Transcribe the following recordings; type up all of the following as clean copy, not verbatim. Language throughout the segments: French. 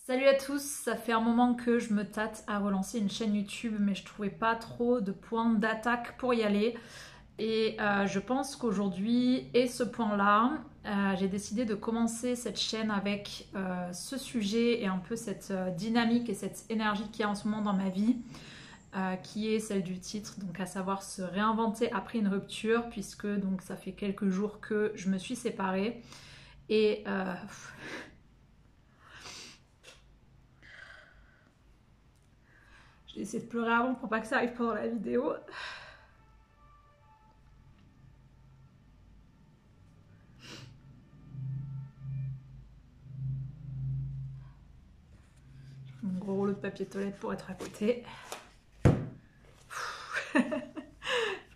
Salut à tous, ça fait un moment que je me tâte à relancer une chaîne YouTube mais je trouvais pas trop de points d'attaque pour y aller et je pense qu'aujourd'hui est ce point-là. J'ai décidé de commencer cette chaîne avec ce sujet et un peu cette dynamique et cette énergie qu'il y a en ce moment dans ma vie qui est celle du titre, donc à savoir se réinventer après une rupture puisque donc ça fait quelques jours que je me suis séparée et j'ai essayé de pleurer avant pour pas que ça arrive pendant la vidéo. Mon gros rouleau de papier toilette pour être à côté. Je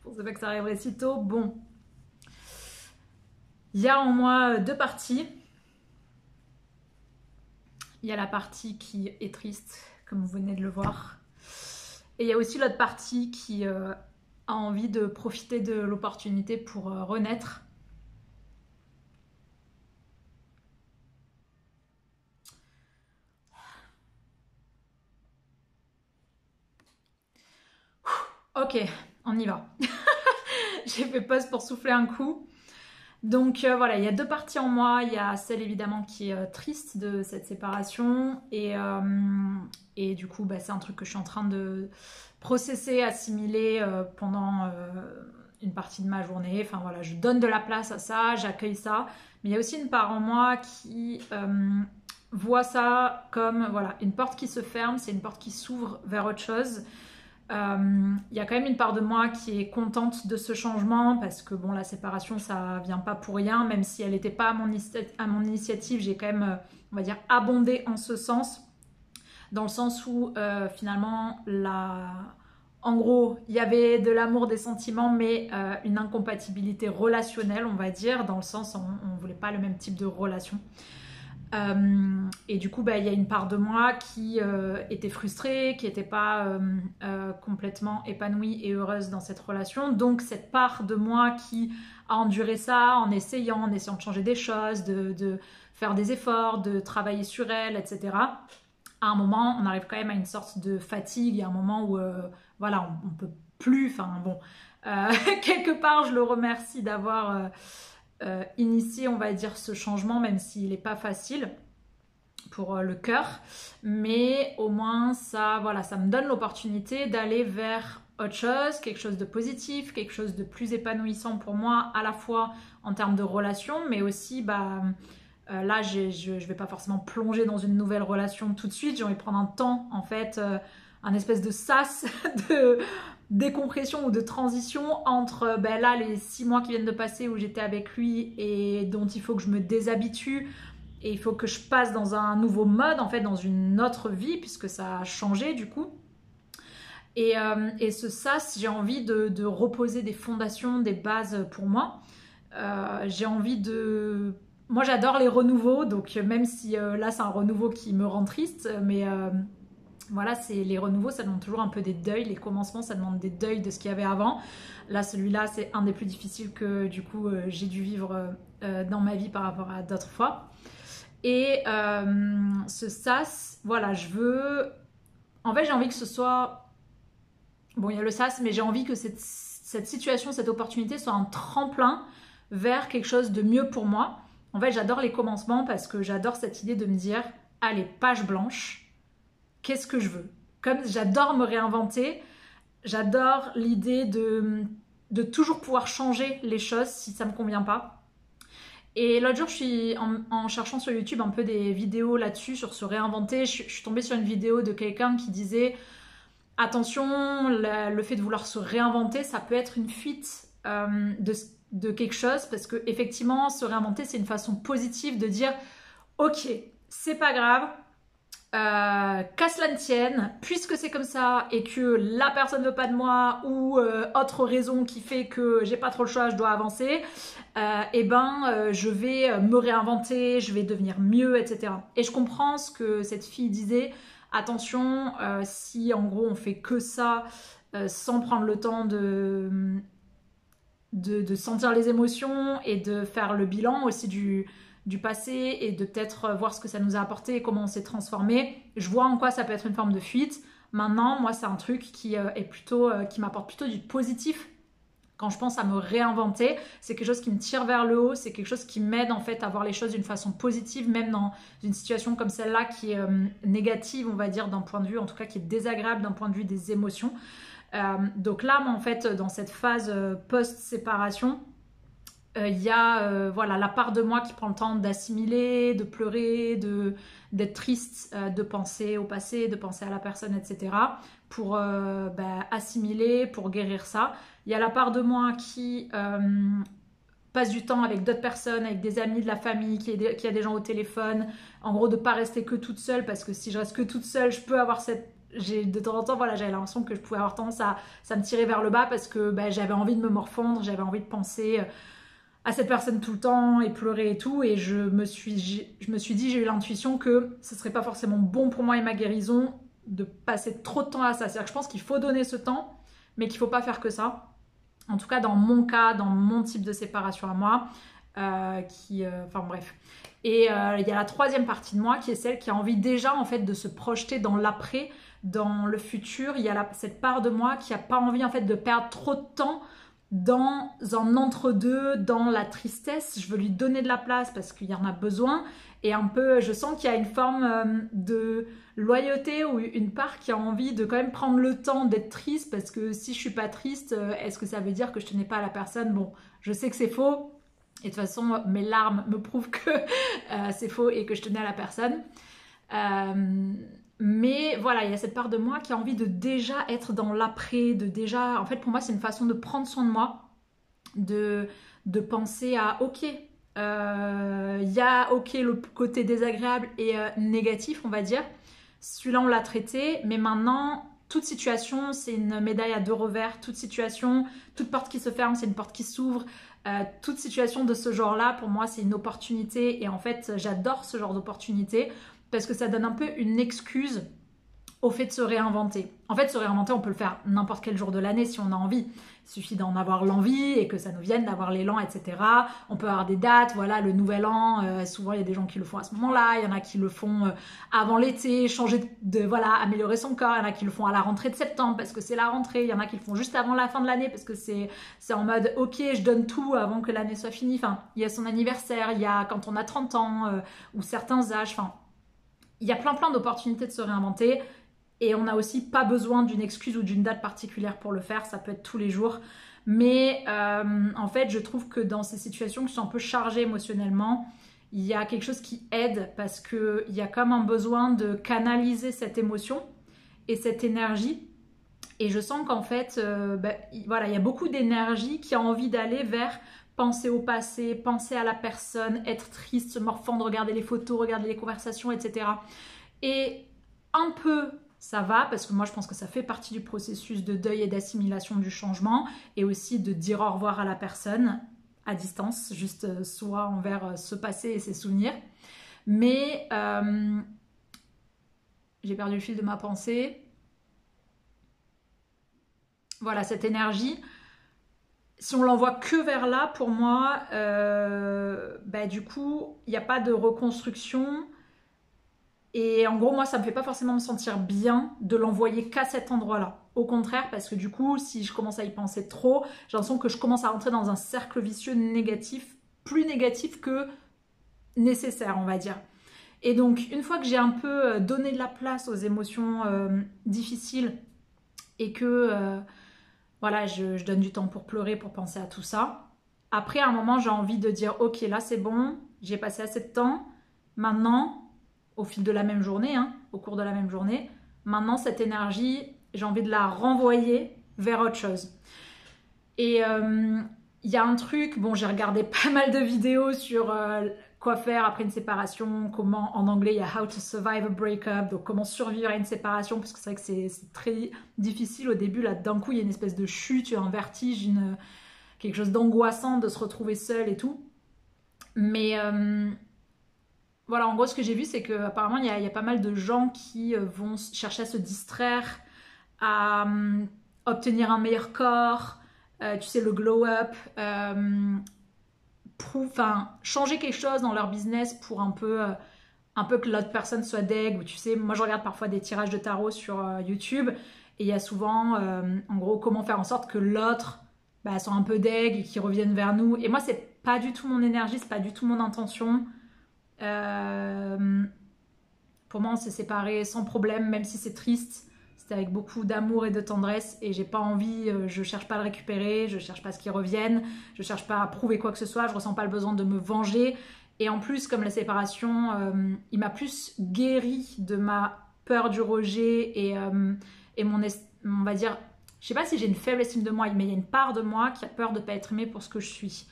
pensais pas que ça arriverait si tôt. Bon. Il y a en moi deux parties. Il y a la partie qui est triste, comme vous venez de le voir. Et il y a aussi l'autre partie qui a envie de profiter de l'opportunité pour renaître. Ok, on y va. J'ai fait pause pour souffler un coup. Donc voilà, il y a deux parties en moi. Il y a celle évidemment qui est triste de cette séparation. Et du coup, c'est un truc que je suis en train de processer, assimiler pendant une partie de ma journée. Enfin voilà, je donne de la place à ça, j'accueille ça. Mais il y a aussi une part en moi qui voit ça comme voilà, une porte qui se ferme, c'est une porte qui s'ouvre vers autre chose. Il y a quand même une part de moi qui est contente de ce changement parce que bon, la séparation ça vient pas pour rien, même si elle n'était pas à mon initiative, j'ai quand même on va dire abondé en ce sens, dans le sens où finalement en gros il y avait de l'amour, des sentiments, mais une incompatibilité relationnelle, on va dire, dans le sens on voulait pas le même type de relation. Et du coup, il y a une part de moi qui était frustrée, qui n'était pas complètement épanouie et heureuse dans cette relation. Donc cette part de moi qui a enduré ça en essayant de changer des choses, de faire des efforts, de travailler sur elle, etc. À un moment, on arrive quand même à une sorte de fatigue. Il y a un moment où voilà, on peut plus. Enfin bon, quelque part, je le remercie d'avoir initié, on va dire, ce changement, même s'il n'est pas facile pour le cœur, mais au moins ça, voilà, ça me donne l'opportunité d'aller vers autre chose, quelque chose de positif, quelque chose de plus épanouissant pour moi, à la fois en termes de relation, mais aussi là je vais pas forcément plonger dans une nouvelle relation tout de suite, j'ai envie de prendre un temps en fait, un espèce de sas de décompression ou de transition entre là les 6 mois qui viennent de passer où j'étais avec lui et dont il faut que je me déshabitue et il faut que je passe dans un nouveau mode, en fait dans une autre vie puisque ça a changé du coup. Et ce sas, j'ai envie de reposer des fondations, des bases pour moi. J'ai envie de... Moi j'adore les renouveaux, donc même si là c'est un renouveau qui me rend triste, mais voilà, les renouveaux, ça demande toujours un peu des deuils. Les commencements, ça demande des deuils de ce qu'il y avait avant. Là, celui-là, c'est un des plus difficiles que du coup j'ai dû vivre dans ma vie par rapport à d'autres fois. Et ce sas, voilà, je veux... En fait, j'ai envie que ce soit... Bon, il y a le sas, mais j'ai envie que cette situation, cette opportunité soit un tremplin vers quelque chose de mieux pour moi. En fait, j'adore les commencements parce que j'adore cette idée de me dire, allez, page blanche. Qu'est-ce que je veux? Comme j'adore me réinventer, j'adore l'idée de toujours pouvoir changer les choses si ça me convient pas. Et l'autre jour, je suis en cherchant sur YouTube un peu des vidéos là-dessus, sur se réinventer, je suis tombée sur une vidéo de quelqu'un qui disait attention, le fait de vouloir se réinventer, ça peut être une fuite de quelque chose, parce que effectivement, se réinventer, c'est une façon positive de dire ok, c'est pas grave, qu'à cela ne tienne, puisque c'est comme ça et que la personne ne veut pas de moi ou autre raison qui fait que j'ai pas trop le choix, je dois avancer, je vais me réinventer, je vais devenir mieux, etc. Et je comprends ce que cette fille disait, attention, si en gros on fait que ça sans prendre le temps de sentir les émotions et de faire le bilan aussi du passé et de peut-être voir ce que ça nous a apporté et comment on s'est transformé. Je vois en quoi ça peut être une forme de fuite. Maintenant, moi, c'est un truc qui qui m'apporte plutôt du positif. Quand je pense à me réinventer, c'est quelque chose qui me tire vers le haut, c'est quelque chose qui m'aide en fait à voir les choses d'une façon positive, même dans une situation comme celle-là qui est négative, on va dire, d'un point de vue, en tout cas qui est désagréable d'un point de vue des émotions. Donc là, moi, en fait, dans cette phase post-séparation, il y a voilà, la part de moi qui prend le temps d'assimiler, de pleurer, d'être triste, de penser au passé, de penser à la personne, etc. pour assimiler, pour guérir ça. Il y a la part de moi qui passe du temps avec d'autres personnes, avec des amis, de la famille, qui a des gens au téléphone. En gros, de ne pas rester que toute seule, parce que si je reste que toute seule, je peux avoir de temps en temps, voilà, j'avais l'impression que je pouvais avoir tendance à ça me tirer vers le bas parce que j'avais envie de me morfondre, j'avais envie de penser à cette personne tout le temps et pleurer et tout, et je me suis dit, j'ai eu l'intuition que ce serait pas forcément bon pour moi et ma guérison de passer trop de temps à ça. C'est-à-dire que je pense qu'il faut donner ce temps, mais qu'il faut pas faire que ça. En tout cas, dans mon cas, dans mon type de séparation à moi, enfin bref. Et il y a la troisième partie de moi qui est celle qui a envie déjà en fait de se projeter dans l'après, dans le futur. Il y a cette part de moi qui a pas envie en fait de perdre trop de temps dans un entre-deux, dans la tristesse. Je veux lui donner de la place parce qu'il y en a besoin. Et un peu, je sens qu'il y a une forme de loyauté ou une part qui a envie de quand même prendre le temps d'être triste, parce que si je suis pas triste, est-ce que ça veut dire que je tenais pas à la personne? Bon, je sais que c'est faux. Et de toute façon, mes larmes me prouvent que c'est faux et que je tenais à la personne. Mais voilà, il y a cette part de moi qui a envie de déjà être dans l'après, de déjà... En fait, pour moi, c'est une façon de prendre soin de moi, de penser à, ok, il y a, ok, le côté désagréable et négatif, on va dire. Celui-là, on l'a traité, mais maintenant, toute situation, c'est une médaille à deux revers. Toute situation, toute porte qui se ferme, c'est une porte qui s'ouvre. Toute situation de ce genre-là, pour moi, c'est une opportunité. Et en fait, j'adore ce genre d'opportunité parce que ça donne un peu une excuse au fait de se réinventer. En fait, se réinventer, on peut le faire n'importe quel jour de l'année si on a envie. Il suffit d'en avoir l'envie et que ça nous vienne, d'avoir l'élan, etc. On peut avoir des dates, voilà, le nouvel an, souvent il y a des gens qui le font à ce moment-là, il y en a qui le font avant l'été, voilà, améliorer son corps, il y en a qui le font à la rentrée de septembre parce que c'est la rentrée, il y en a qui le font juste avant la fin de l'année parce que c'est en mode, ok, je donne tout avant que l'année soit finie. Enfin, il y a son anniversaire, il y a quand on a 30 ans ou certains âges, enfin, il y a plein d'opportunités de se réinventer. Et on n'a aussi pas besoin d'une excuse ou d'une date particulière pour le faire, ça peut être tous les jours. Mais en fait, je trouve que dans ces situations qui sont un peu chargées émotionnellement, il y a quelque chose qui aide parce qu'il y a comme un besoin de canaliser cette émotion et cette énergie. Et je sens qu'en fait, voilà, il y a beaucoup d'énergie qui a envie d'aller vers penser au passé, penser à la personne, être triste, se morfondre, regarder les photos, regarder les conversations, etc. Et un peu... ça va, parce que moi je pense que ça fait partie du processus de deuil et d'assimilation du changement, et aussi de dire au revoir à la personne à distance, juste soit envers ce passé et ses souvenirs. Mais j'ai perdu le fil de ma pensée. Voilà, cette énergie, si on l'envoie que vers là, pour moi, du coup, il n'y a pas de reconstruction. Et en gros, moi, ça me fait pas forcément me sentir bien de l'envoyer qu'à cet endroit-là. Au contraire, parce que du coup, si je commence à y penser trop, j'ai l'impression que je commence à rentrer dans un cercle vicieux négatif, plus négatif que nécessaire, on va dire. Et donc, une fois que j'ai un peu donné de la place aux émotions difficiles et que, voilà, je donne du temps pour pleurer, pour penser à tout ça, après, à un moment, j'ai envie de dire, ok, là, c'est bon, j'ai passé assez de temps, maintenant... au fil de la même journée, au cours de la même journée. Maintenant, cette énergie, j'ai envie de la renvoyer vers autre chose. Et il y a un truc, bon, j'ai regardé pas mal de vidéos sur quoi faire après une séparation, comment, en anglais, il y a How to Survive a Breakup, donc comment survivre à une séparation, parce que c'est vrai que c'est très difficile au début, là, d'un coup, il y a une espèce de chute, un vertige, quelque chose d'angoissant de se retrouver seul et tout. Mais... voilà, en gros, ce que j'ai vu, c'est qu'apparemment, il y a pas mal de gens qui vont chercher à se distraire, à obtenir un meilleur corps, tu sais, le glow-up, changer quelque chose dans leur business pour un peu que l'autre personne soit deg. Ou tu sais, moi je regarde parfois des tirages de tarot sur YouTube et il y a souvent, en gros, comment faire en sorte que l'autre soit un peu deg et qu'il revienne vers nous. Et moi, c'est pas du tout mon énergie, c'est pas du tout mon intention. Pour moi, on s'est séparés sans problème, même si c'est triste. C'était avec beaucoup d'amour et de tendresse et j'ai pas envie, je cherche pas à le récupérer, je cherche pas à ce qu'il revienne, je cherche pas à prouver quoi que ce soit, je ressens pas le besoin de me venger. Et en plus, comme la séparation, il m'a plus guéri de ma peur du rejet et on va dire, je sais pas si j'ai une faible estime de moi, mais il y a une part de moi qui a peur de pas être aimée pour ce que je suis.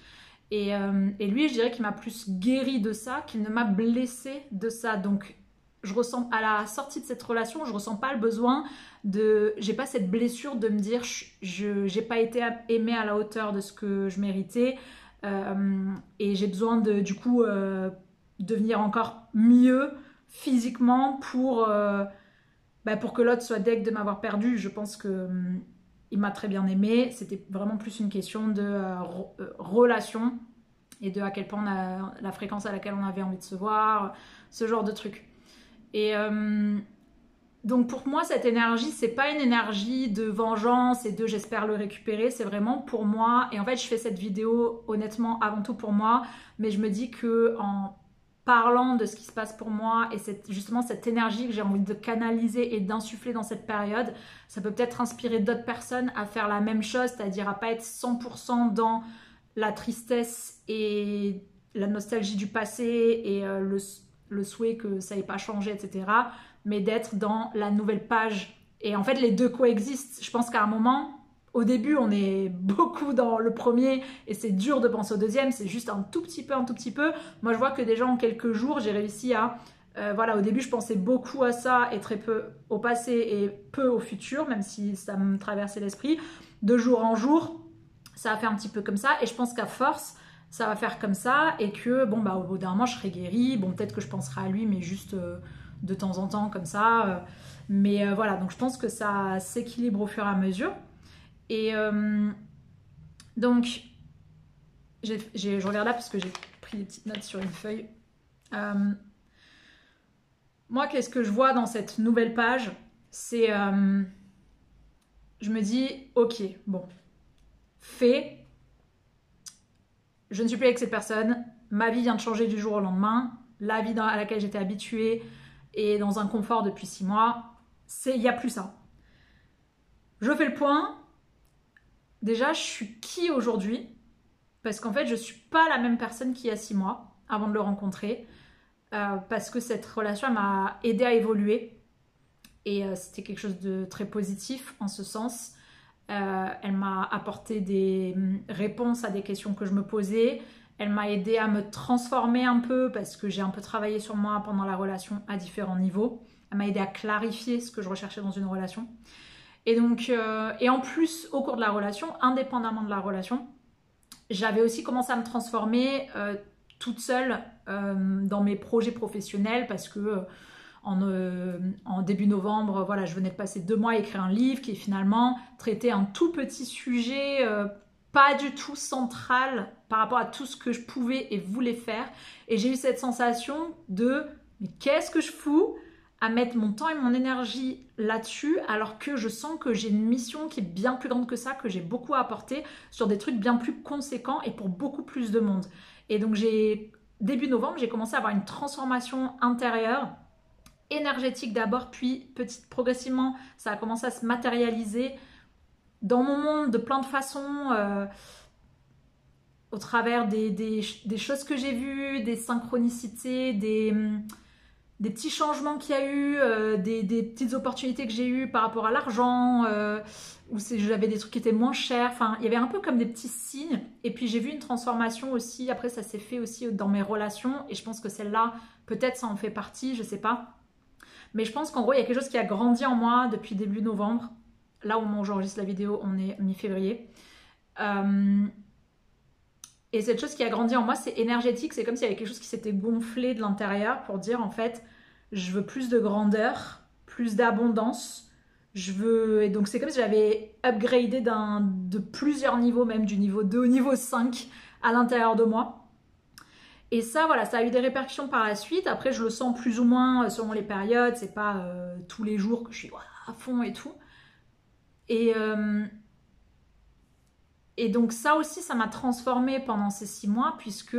Et lui, je dirais qu'il m'a plus guéri de ça qu'il ne m'a blessée de ça. Donc, je ressens, à la sortie de cette relation, je ressens pas le besoin j'ai pas cette blessure de me dire j'ai pas été aimée à la hauteur de ce que je méritais et j'ai besoin de du coup devenir encore mieux physiquement pour que l'autre soit deg de m'avoir perdu. Je pense que il m'a très bien aimée. C'était vraiment plus une question de relation et de à quel point la fréquence à laquelle on avait envie de se voir, ce genre de trucs. Et donc pour moi, cette énergie, c'est pas une énergie de vengeance et de j'espère le récupérer, c'est vraiment pour moi. Et en fait, je fais cette vidéo honnêtement avant tout pour moi, mais je me dis que en parlant de ce qui se passe pour moi et justement cette énergie que j'ai envie de canaliser et d'insuffler dans cette période, ça peut peut-être inspirer d'autres personnes à faire la même chose, c'est-à-dire à pas être 100% dans la tristesse et la nostalgie du passé et le souhait que ça n'ait pas changé, etc. Mais d'être dans la nouvelle page. Et en fait, les deux coexistent. Je pense qu'à un moment, au début, on est beaucoup dans le premier et c'est dur de penser au deuxième. C'est juste un tout petit peu. Moi, je vois que déjà en quelques jours, j'ai réussi à... au début, je pensais beaucoup à ça et très peu au passé et peu au futur, même si ça me traversait l'esprit. De jour en jour, ça a fait un petit peu comme ça. Et je pense qu'à force... ça va faire comme ça et que au bout d'un moment je serai guérie, peut-être que je penserai à lui mais juste de temps en temps comme ça, mais voilà, donc je pense que ça s'équilibre au fur et à mesure et donc je regarde là parce que j'ai pris des petites notes sur une feuille. Moi, qu'est-ce que je vois dans cette nouvelle page, c'est je me dis ok, bon, fait. Je ne suis plus avec cette personne, ma vie vient de changer du jour au lendemain, la vie à laquelle j'étais habituée est dans un confort depuis 6 mois, il n'y a plus ça. Je fais le point, déjà je suis qui aujourd'hui? Parce qu'en fait je ne suis pas la même personne qu'il y a 6 mois avant de le rencontrer, parce que cette relation m'a aidée à évoluer et c'était quelque chose de très positif en ce sens. Elle m'a apporté des réponses à des questions que je me posais. Elle m'a aidé à me transformer un peu parce que j'ai un peu travaillé sur moi pendant la relation à différents niveaux. Elle m'a aidé à clarifier ce que je recherchais dans une relation. Et donc, et en plus, au cours de la relation, indépendamment de la relation, j'avais aussi commencé à me transformer toute seule dans mes projets professionnels parce que en début novembre, voilà, je venais de passer 2 mois à écrire un livre qui finalement traitait un tout petit sujet pas du tout central par rapport à tout ce que je pouvais et voulais faire. Et j'ai eu cette sensation de mais qu'est-ce que je fous à mettre mon temps et mon énergie là-dessus alors que je sens que j'ai une mission qui est bien plus grande que ça, que j'ai beaucoup à apporter sur des trucs bien plus conséquents et pour beaucoup plus de monde. Et donc début novembre, j'ai commencé à avoir une transformation intérieure, énergétique d'abord, puis progressivement, ça a commencé à se matérialiser dans mon monde de plein de façons, au travers des choses que j'ai vues, des synchronicités, des petits changements qu'il y a eu, des petites opportunités que j'ai eues par rapport à l'argent, où j'avais des trucs qui étaient moins chers. Enfin, il y avait un peu comme des petits signes. Et puis j'ai vu une transformation aussi. Après, ça s'est fait aussi dans mes relations. Et je pense que celle-là, peut-être ça en fait partie, je sais pas. Mais je pense qu'en gros, il y a quelque chose qui a grandi en moi depuis début novembre. Là où j'enregistre la vidéo, on est mi-février. Et cette chose qui a grandi en moi, c'est énergétique. C'est comme s'il y avait quelque chose qui s'était gonflé de l'intérieur pour dire en fait, je veux plus de grandeur, plus d'abondance. Et donc c'est comme si j'avais upgradé de plusieurs niveaux, même du niveau 2 au niveau 5 à l'intérieur de moi. Et ça, voilà, ça a eu des répercussions par la suite. Après, je le sens plus ou moins selon les périodes. C'est pas tous les jours que je suis à fond et tout. Et donc ça aussi, ça m'a transformée pendant ces 6 mois puisque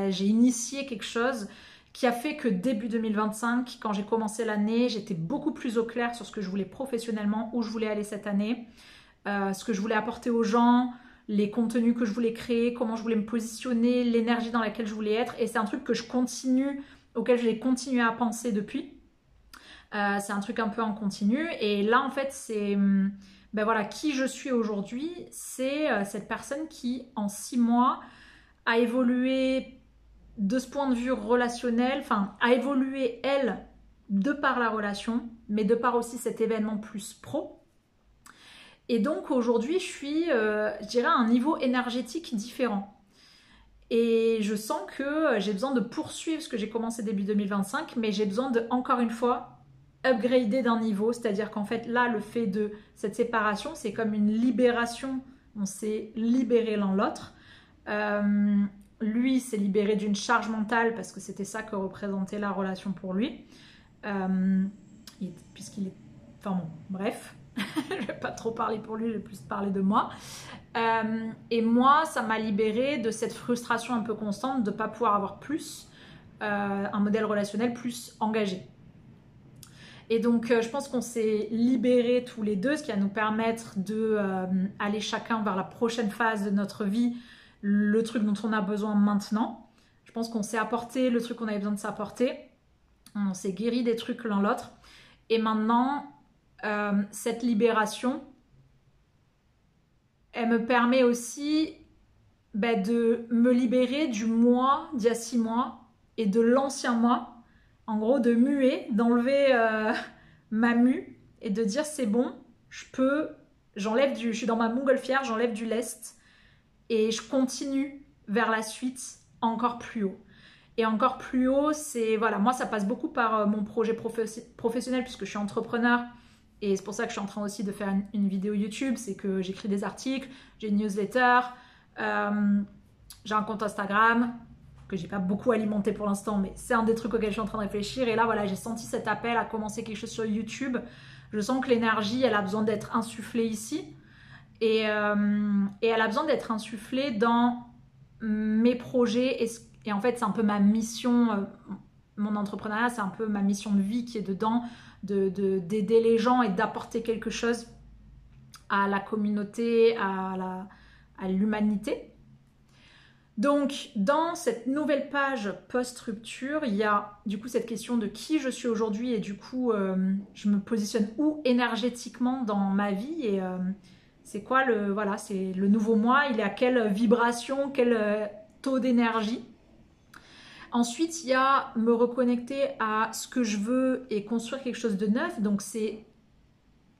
j'ai initié quelque chose qui a fait que début 2025, quand j'ai commencé l'année, j'étais beaucoup plus au clair sur ce que je voulais professionnellement, où je voulais aller cette année, ce que je voulais apporter aux gens, les contenus que je voulais créer, comment je voulais me positionner, l'énergie dans laquelle je voulais être. Et c'est un truc auquel je vais continuer à penser depuis. C'est un truc un peu en continu. Et là, en fait, c'est... voilà, qui je suis aujourd'hui, c'est cette personne qui, en 6 mois, a évolué de ce point de vue relationnel, enfin, a évolué, elle, de par la relation, mais de par aussi cet événement plus pro. Et donc, aujourd'hui, je suis, je dirais, à un niveau énergétique différent. Et je sens que j'ai besoin de poursuivre ce que j'ai commencé début 2025, mais j'ai besoin de, encore une fois, upgrader d'un niveau, c'est-à-dire qu'en fait là le fait de cette séparation c'est comme une libération, on s'est libéré l'un l'autre, lui s'est libéré d'une charge mentale parce que c'était ça que représentait la relation pour lui, puisqu'il est, enfin bon bref, je vais pas trop parler pour lui, je vais plus parler de moi, et moi ça m'a libéré de cette frustration un peu constante de ne pas pouvoir avoir plus un modèle relationnel plus engagé. Et donc, je pense qu'on s'est libérés tous les deux, ce qui va nous permettre d'aller chacun vers la prochaine phase de notre vie, le truc dont on a besoin maintenant. Je pense qu'on s'est apporté le truc qu'on avait besoin de s'apporter. On s'est guéri des trucs l'un l'autre. Et maintenant, cette libération, elle me permet aussi de me libérer du moi d'il y a 6 mois et de l'ancien moi. En gros, de muer, d'enlever ma mue et de dire c'est bon, je suis dans ma montgolfière, j'enlève du lest et je continue vers la suite encore plus haut. Et encore plus haut, c'est, voilà, moi ça passe beaucoup par mon projet professionnel puisque je suis entrepreneur et c'est pour ça que je suis en train aussi de faire une vidéo YouTube, c'est que j'écris des articles, j'ai une newsletter, j'ai un compte Instagram, que j'ai pas beaucoup alimenté pour l'instant, mais c'est un des trucs auxquels je suis en train de réfléchir. Et là, voilà, j'ai senti cet appel à commencer quelque chose sur YouTube. Je sens que l'énergie, elle a besoin d'être insufflée ici. Et elle a besoin d'être insufflée dans mes projets. Et en fait, c'est un peu ma mission. Mon entrepreneuriat, c'est un peu ma mission de vie qui est dedans, d'aider les gens et d'apporter quelque chose à la communauté, à l'humanité. Donc, dans cette nouvelle page post-rupture, il y a du coup cette question de qui je suis aujourd'hui et du coup, je me positionne où énergétiquement dans ma vie et c'est quoi c'est le nouveau moi, il est à quelle vibration, quel taux d'énergie. Ensuite, il y a me reconnecter à ce que je veux et construire quelque chose de neuf. Donc, c'est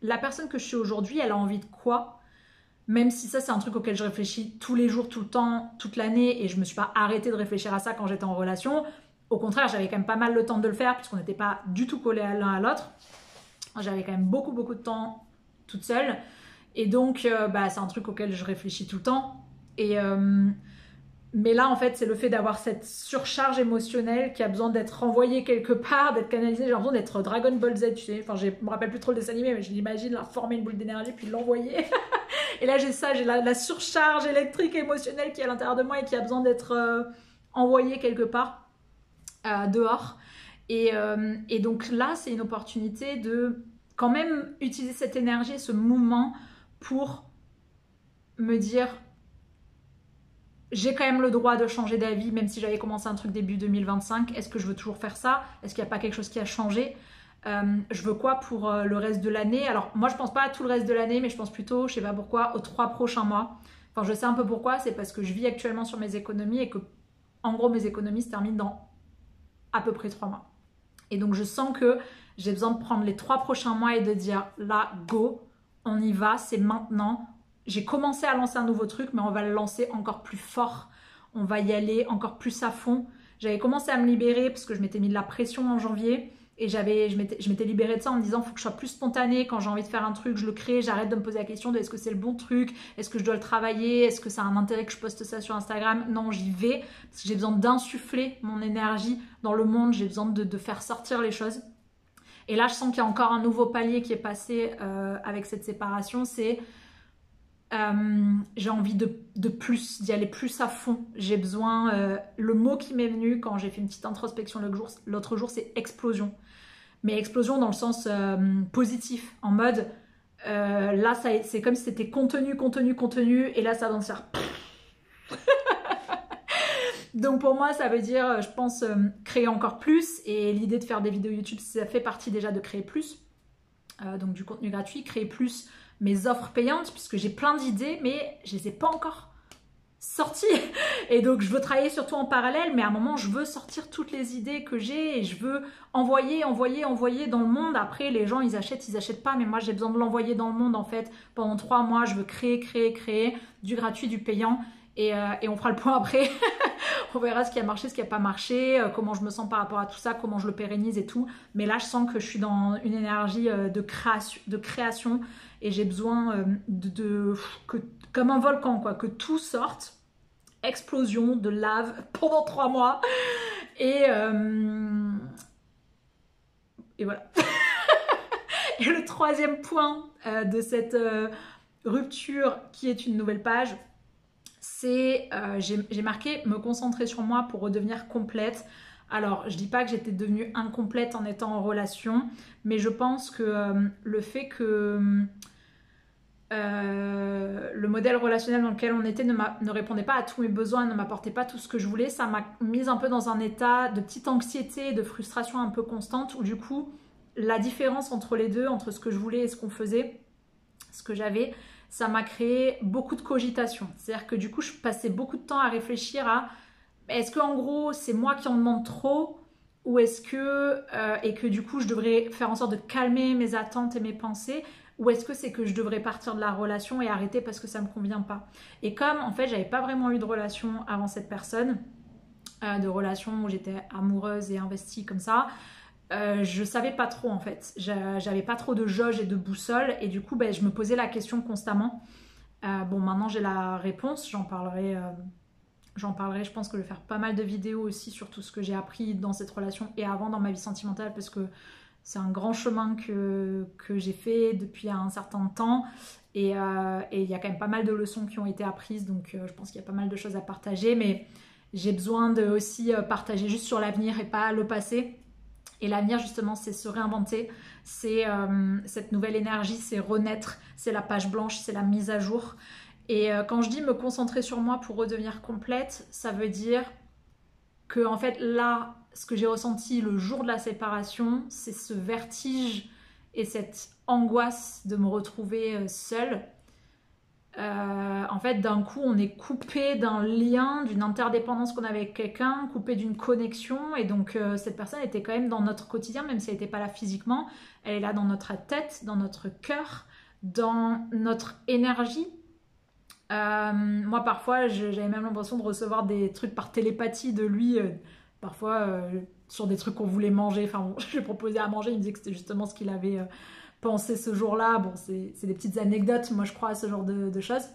la personne que je suis aujourd'hui, elle a envie de quoi ? Même si ça, c'est un truc auquel je réfléchis tous les jours, tout le temps, toute l'année, et je ne me suis pas arrêtée de réfléchir à ça quand j'étais en relation. Au contraire, j'avais quand même pas mal le temps de le faire, puisqu'on n'était pas du tout collés l'un à l'autre. J'avais quand même beaucoup, beaucoup de temps toute seule. Et donc, c'est un truc auquel je réfléchis tout le temps. Mais là, en fait, c'est le fait d'avoir cette surcharge émotionnelle qui a besoin d'être renvoyée quelque part, d'être canalisée. J'ai l'impression d'être Dragon Ball Z, tu sais. Enfin, je me rappelle plus trop le dessin animé, mais je l'imagine, la former une boule d'énergie, puis l'envoyer. Et là, j'ai ça, j'ai la surcharge électrique émotionnelle qui est à l'intérieur de moi et qui a besoin d'être envoyée quelque part dehors. Et donc là, c'est une opportunité de quand même utiliser cette énergie, ce moment pour me dire... J'ai quand même le droit de changer d'avis, même si j'avais commencé un truc début 2025. Est-ce que je veux toujours faire ça? Est-ce qu'il n'y a pas quelque chose qui a changé? Je veux quoi pour le reste de l'année? Alors, moi, je pense pas à tout le reste de l'année, mais je pense plutôt, je sais pas pourquoi, aux 3 prochains mois. Enfin, je sais un peu pourquoi. C'est parce que je vis actuellement sur mes économies et que, en gros, mes économies se terminent dans à peu près 3 mois. Et donc, je sens que j'ai besoin de prendre les 3 prochains mois et de dire, là, go, on y va, c'est maintenant. J'ai commencé à lancer un nouveau truc, mais on va le lancer encore plus fort. On va y aller encore plus à fond. J'avais commencé à me libérer parce que je m'étais mis de la pression en janvier. Et je m'étais libérée de ça en me disant, faut que je sois plus spontanée. Quand j'ai envie de faire un truc, je le crée. J'arrête de me poser la question de est-ce que c'est le bon truc? Est-ce que je dois le travailler? Est-ce que ça a un intérêt que je poste ça sur Instagram? Non, j'y vais. Parce que j'ai besoin d'insuffler mon énergie dans le monde. J'ai besoin de faire sortir les choses. Et là, je sens qu'il y a encore un nouveau palier qui est passé avec cette séparation. C'est j'ai envie de plus, d'y aller plus à fond. J'ai besoin... le mot qui m'est venu quand j'ai fait une petite introspection l'autre jour, c'est explosion. Mais explosion dans le sens positif, en mode là c'est comme si c'était contenu, et là ça va se faire. Donc pour moi ça veut dire, je pense, créer encore plus, et l'idée de faire des vidéos YouTube, ça fait partie déjà de créer plus, donc du contenu gratuit, créer plus mes offres payantes, puisque j'ai plein d'idées, mais je les ai pas encore sortie, et donc je veux travailler surtout en parallèle, mais à un moment je veux sortir toutes les idées que j'ai et je veux envoyer dans le monde. Après les gens ils achètent pas, mais moi j'ai besoin de l'envoyer dans le monde en fait. Pendant 3 mois je veux créer du gratuit, du payant, et on fera le point après. On verra ce qui a marché, ce qui a pas marché, comment je me sens par rapport à tout ça, comment je le pérennise et tout. Mais là je sens que je suis dans une énergie de création, et j'ai besoin comme un volcan quoi, que tout sorte, explosion de lave pendant 3 mois, et voilà. Et le troisième point de cette rupture, qui est une nouvelle page, c'est j'ai marqué me concentrer sur moi pour redevenir complète. Alors je dis pas que j'étais devenue incomplète en étant en relation, mais je pense que le fait que le modèle relationnel dans lequel on était ne répondait pas à tous mes besoins, ne m'apportait pas tout ce que je voulais, ça m'a mise un peu dans un état de petite anxiété, de frustration un peu constante, où du coup la différence entre les deux, entre ce que je voulais et ce qu'on faisait, ce que j'avais, ça m'a créé beaucoup de cogitation. C'est-à-dire que du coup je passais beaucoup de temps à réfléchir à est-ce que en gros c'est moi qui en demande trop, ou est-ce que et que du coup je devrais faire en sorte de calmer mes attentes et mes pensées, ou est-ce que c'est que je devrais partir de la relation et arrêter parce que ça me convient pas. Et comme en fait j'avais pas vraiment eu de relation avant cette personne, de relation où j'étais amoureuse et investie comme ça, je savais pas trop en fait. J'avais pas trop de jauge et de boussole, et du coup je me posais la question constamment. Bon, maintenant j'ai la réponse, j'en parlerai, je pense que je vais faire pas mal de vidéos aussi sur tout ce que j'ai appris dans cette relation et avant dans ma vie sentimentale, parce que c'est un grand chemin que j'ai fait depuis un certain temps, et il y a quand même pas mal de leçons qui ont été apprises, donc je pense qu'il y a pas mal de choses à partager, mais j'ai besoin de aussi partager juste sur l'avenir et pas le passé. Et l'avenir justement c'est se réinventer, c'est cette nouvelle énergie, c'est renaître, c'est la page blanche, c'est la mise à jour. Et quand je dis me concentrer sur moi pour redevenir complète, ça veut dire que en fait là, ce que j'ai ressenti le jour de la séparation, c'est ce vertige et cette angoisse de me retrouver seule. En fait, d'un coup, on est coupé d'un lien, d'une interdépendance qu'on avait avec quelqu'un, coupé d'une connexion, et donc cette personne était quand même dans notre quotidien, même si elle n'était pas là physiquement. Elle est là dans notre tête, dans notre cœur, dans notre énergie. Moi parfois j'avais même l'impression de recevoir des trucs par télépathie de lui, parfois sur des trucs qu'on voulait manger. Enfin bon, je lui proposais à manger, il me disait que c'était justement ce qu'il avait pensé ce jour-là. Bon, c'est des petites anecdotes, moi je crois à ce genre de choses.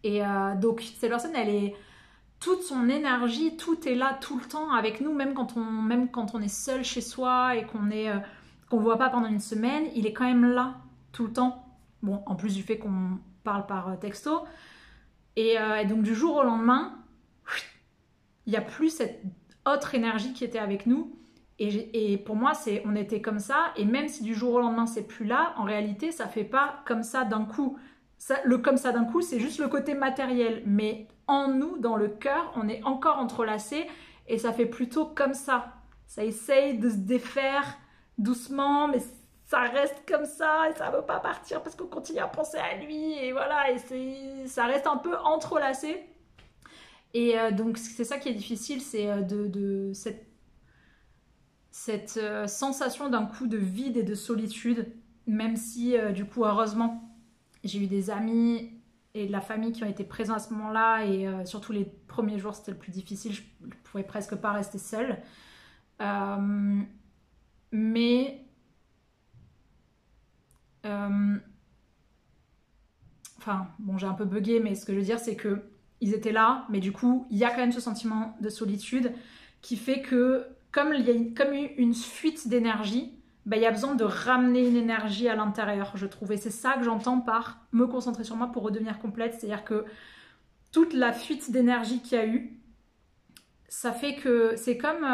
Et donc cette personne, elle est toute son énergie, tout est là tout le temps avec nous, même quand on est seul chez soi et qu'on le voit pas pendant une semaine, il est quand même là tout le temps. Bon, en plus du fait qu'on parle par texto, et donc du jour au lendemain il n'y a plus cette autre énergie qui était avec nous, et pour moi on était comme ça, et même si du jour au lendemain c'est plus là, en réalité ça fait pas comme ça d'un coup. Le comme ça d'un coup c'est juste le côté matériel, mais en nous, dans le cœur, on est encore entrelacés, et ça fait plutôt comme ça essaye de se défaire doucement, mais ça reste comme ça et ça veut pas partir parce qu'on continue à penser à lui, et voilà, et ça reste un peu entrelacé. Et donc c'est ça qui est difficile, c'est de cette sensation d'un coup de vide et de solitude, même si du coup heureusement j'ai eu des amis et de la famille qui ont été présents à ce moment-là, et surtout les premiers jours c'était le plus difficile, je pouvais presque pas rester seule. mais enfin bon, j'ai un peu bugué, mais ce que je veux dire c'est que ils étaient là, mais du coup il y a quand même ce sentiment de solitude qui fait que comme il y a comme une fuite d'énergie, bah, il y a besoin de ramener une énergie à l'intérieur, je trouve. Et c'est ça que j'entends par me concentrer sur moi pour redevenir complète, c'est-à-dire que toute la fuite d'énergie qu'il y a eu, ça fait que c'est comme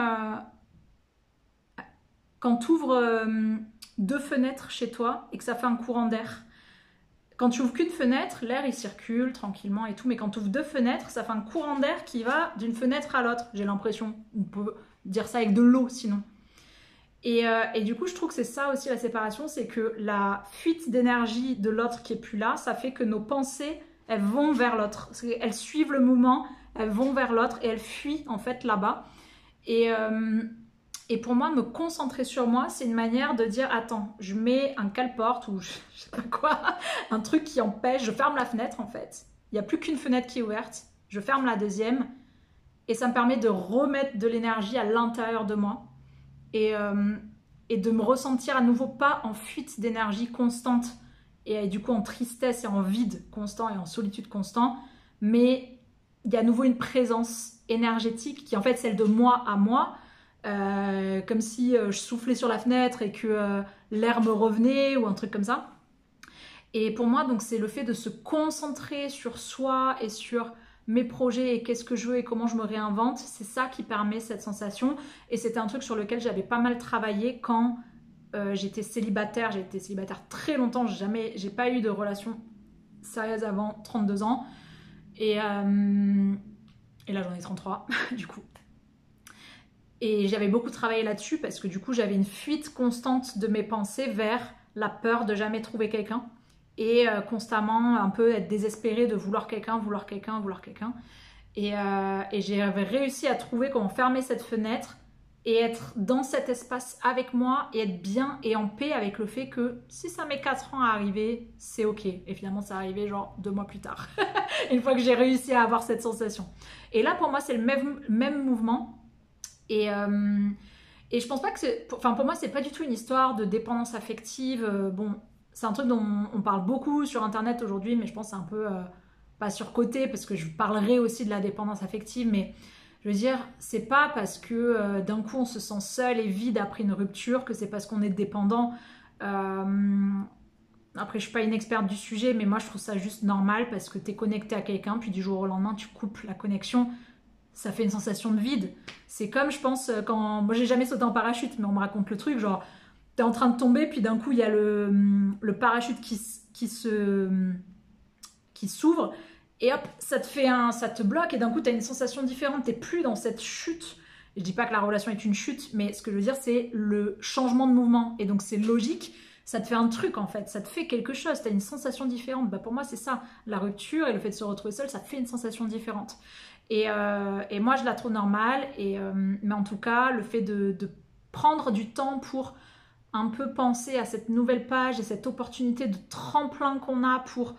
quand tu ouvres 2 fenêtres chez toi et que ça fait un courant d'air. Quand tu ouvres qu'une fenêtre, l'air il circule tranquillement et tout, mais quand tu ouvres 2 fenêtres, ça fait un courant d'air qui va d'une fenêtre à l'autre, j'ai l'impression. On peut dire ça avec de l'eau sinon. Et du coup, je trouve que c'est ça aussi la séparation, c'est que la fuite d'énergie de l'autre qui est plus là, ça fait que nos pensées, elles vont vers l'autre. Elles suivent le mouvement, elles vont vers l'autre et elles fuient en fait là-bas. Et pour moi, me concentrer sur moi, c'est une manière de dire, attends, je mets un cale-porte ou je sais pas quoi, un truc qui empêche, je ferme la fenêtre en fait. Il n'y a plus qu'une fenêtre qui est ouverte, je ferme la deuxième et ça me permet de remettre de l'énergie à l'intérieur de moi. Et de me ressentir à nouveau pas en fuite d'énergie constante et du coup en tristesse et en vide constant et en solitude constant, mais il y a à nouveau une présence énergétique qui est en fait celle de moi à moi, comme si je soufflais sur la fenêtre et que l'air me revenait ou un truc comme ça. Et pour moi donc c'est le fait de se concentrer sur soi et sur mes projets et qu'est-ce que je veux et comment je me réinvente, c'est ça qui permet cette sensation. Et c'était un truc sur lequel j'avais pas mal travaillé quand j'étais célibataire. J'ai été célibataire très longtemps, j'ai pas eu de relation sérieuse avant 32 ans. Et là j'en ai 33 du coup. Et j'avais beaucoup travaillé là-dessus parce que du coup j'avais une fuite constante de mes pensées vers la peur de jamais trouver quelqu'un. Et constamment un peu être désespérée de vouloir quelqu'un. Et j'avais réussi à trouver comment fermer cette fenêtre et être dans cet espace avec moi et être bien et en paix avec le fait que si ça met 4 ans à arriver, c'est ok. Et finalement, ça arrivé genre 2 mois plus tard. Une fois que j'ai réussi à avoir cette sensation. Et là, pour moi, c'est le même mouvement. Et je pense pas que c'est... Enfin, pour moi, c'est pas du tout une histoire de dépendance affective. Bon... C'est un truc dont on parle beaucoup sur internet aujourd'hui, mais je pense que c'est un peu pas surcoté parce que je parlerai aussi de la dépendance affective. Mais je veux dire, c'est pas parce que d'un coup on se sent seul et vide après une rupture que c'est parce qu'on est dépendant. Après, je suis pas une experte du sujet, mais moi je trouve ça juste normal parce que tu es connecté à quelqu'un, puis du jour au lendemain tu coupes la connexion. Ça fait une sensation de vide. C'est comme, je pense, quand... Moi j'ai jamais sauté en parachute, mais on me raconte le truc, genre... T'es en train de tomber, puis d'un coup, il y a le parachute qui s'ouvre, et hop, ça te bloque, et d'un coup, t'as une sensation différente. T'es plus dans cette chute. Je dis pas que la relation est une chute, mais ce que je veux dire, c'est le changement de mouvement. Et donc, c'est logique. Ça te fait un truc, en fait. Ça te fait quelque chose. T'as une sensation différente. Bah, pour moi, c'est ça. La rupture et le fait de se retrouver seul, ça te fait une sensation différente. Et moi, je la trouve normale. Mais en tout cas, le fait de prendre du temps pour un peu penser à cette nouvelle page et cette opportunité de tremplin qu'on a pour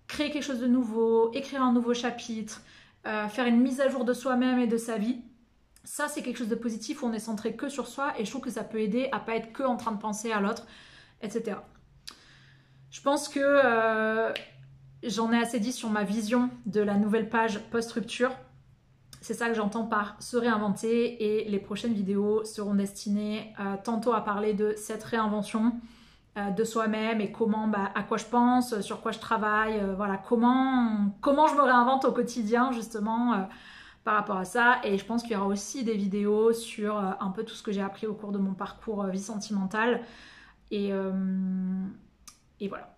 créer quelque chose de nouveau, écrire un nouveau chapitre, faire une mise à jour de soi-même et de sa vie. Ça, c'est quelque chose de positif où on est centré que sur soi et je trouve que ça peut aider à pas être que en train de penser à l'autre, etc. Je pense que j'en ai assez dit sur ma vision de la nouvelle page post-rupture. C'est ça que j'entends par se réinventer et les prochaines vidéos seront destinées tantôt à parler de cette réinvention de soi-même et comment, à quoi je pense, sur quoi je travaille, voilà, comment je me réinvente au quotidien justement par rapport à ça. Et je pense qu'il y aura aussi des vidéos sur un peu tout ce que j'ai appris au cours de mon parcours vie sentimentale et voilà.